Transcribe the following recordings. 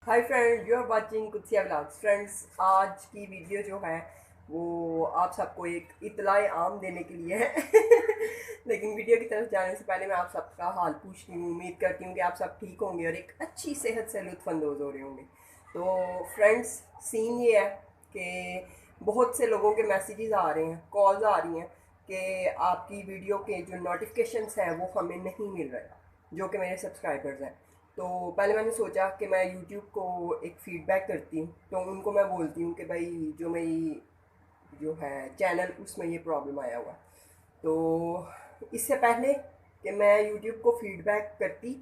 Hi friend, you are watching Kutsiya vlogs. Friends, आज की video जो है वो आप सबको एक इतलाए आम देने के लिए है। लेकिन वीडियो की तरफ जाने से पहले मैं आप सबका हाल पूछती हूँ। उम्मीद करती हूँ कि आप सब ठीक होंगे और एक अच्छी सेहत से लुत्फानंदोज़ हो रहे होंगे। तो फ्रेंड्स, सीन ये है कि बहुत से लोगों के मैसेजेस आ रहे हैं, कॉल्स आ रही हैं कि आपकी वीडियो के जो नोटिफिकेशंस हैं वो हमें नहीं मिल रहे, जो कि मेरे सब्सक्राइबर्स हैं। तो पहले मैंने सोचा कि मैं यूट्यूब को एक फ़ीडबैक करती हूँ, तो उनको मैं बोलती हूँ कि भाई जो मेरी जो है चैनल उसमें ये प्रॉब्लम आया हुआ है। तो इससे पहले कि मैं यूट्यूब को फ़ीडबैक करती,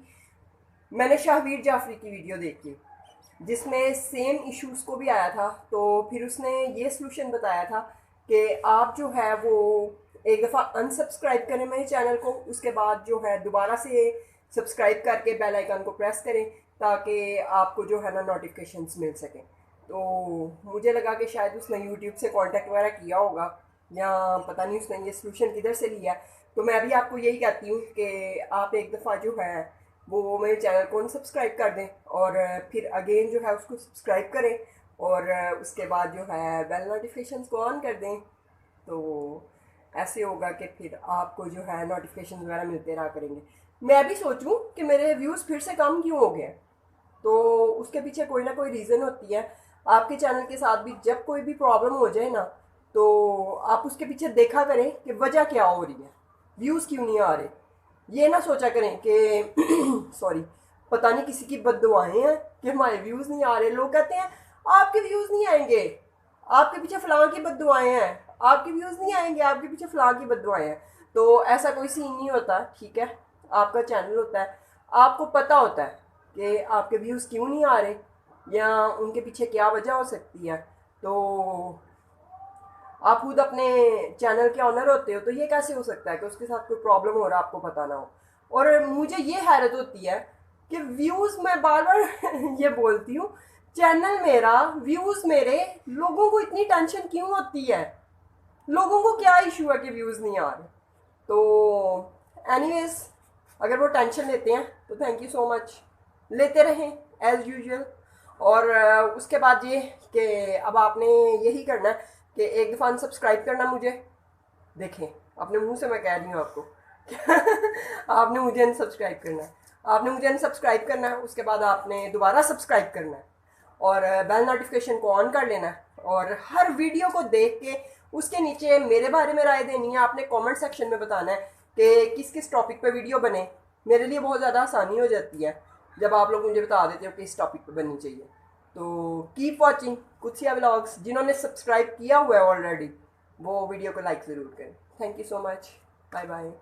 मैंने शाहवीर जाफरी की वीडियो देखी जिसमें सेम इश्यूज़ को भी आया था। तो फिर उसने ये सलूशन बताया था कि आप जो है वो एक दफ़ा अनसब्सक्राइब करें मेरे चैनल को, उसके बाद जो है दोबारा से सब्सक्राइब करके बेल आइकन को प्रेस करें ताकि आपको जो है ना नोटिफिकेशंस मिल सकें। तो मुझे लगा कि शायद उसने यूट्यूब से कांटेक्ट वगैरह किया होगा या पता नहीं उसने ये सलूशन किधर से लिया। तो मैं भी आपको यही कहती हूँ कि आप एक दफ़ा जो है वो मेरे चैनल को सब्सक्राइब कर दें और फिर अगेन जो है उसको सब्सक्राइब करें और उसके बाद जो है बेल नोटिफिकेशंस को ऑन कर दें। तो ऐसे होगा कि फिर आपको जो है नोटिफिकेशन वगैरह मिलते रहा करेंगे। मैं भी सोचूं कि मेरे व्यूज़ फिर से कम क्यों हो गए, तो उसके पीछे कोई ना कोई रीज़न होती है। आपके चैनल के साथ भी जब कोई भी प्रॉब्लम हो जाए ना, तो आप उसके पीछे देखा करें कि वजह क्या हो रही है, व्यूज़ क्यों नहीं आ रहे। ये ना सोचा करें कि सॉरी, पता नहीं किसी की बददुआएं हैं कि हमारे व्यूज़ नहीं आ रहे। लोग कहते हैं आपके व्यूज़ नहीं आएंगे, आपके पीछे फलां की बददुआएं हैं, आपके व्यूज़ नहीं आएंगे, आपके पीछे फलां की बददुआएं हैं। तो ऐसा कोई सीन नहीं होता, ठीक है। आपका चैनल होता है, आपको पता होता है कि आपके व्यूज़ क्यों नहीं आ रहे या उनके पीछे क्या वजह हो सकती है। तो आप खुद अपने चैनल के ऑनर होते हो, तो ये कैसे हो सकता है कि उसके साथ कोई प्रॉब्लम हो रहा है आपको पता ना हो। और मुझे ये हैरत होती है कि व्यूज़, मैं बार बार ये बोलती हूँ, चैनल मेरा, व्यूज़ मेरे, लोगों को इतनी टेंशन क्यों होती है। लोगों को क्या इशू है कि व्यूज़ नहीं आ रहे। तो एनीवेज, अगर वो टेंशन लेते हैं तो थैंक यू सो मच, लेते रहें एज़ यूजुअल। और उसके बाद ये कि अब आपने यही करना है कि एक दफ़ा अनसब्सक्राइब करना मुझे। देखें, अपने मुंह से मैं कह रही हूँ आपको। आपने मुझे अनसब्सक्राइब करना है, आपने मुझे अनसब्सक्राइब करना है, उसके बाद आपने दोबारा सब्सक्राइब करना है और बेल नोटिफिकेशन को ऑन कर लेना है और हर वीडियो को देख के उसके नीचे मेरे बारे में राय देनी है। आपने कमेंट सेक्शन में बताना है कि किस किस टॉपिक पे वीडियो बने। मेरे लिए बहुत ज़्यादा आसानी हो जाती है जब आप लोग मुझे बता देते हो कि इस टॉपिक पे बननी चाहिए। तो कीप वॉचिंग कुत्सिया व्लॉग्स। जिन्होंने सब्सक्राइब किया हुआ है ऑलरेडी वो वीडियो को लाइक ज़रूर करें। Thank you so much, bye bye.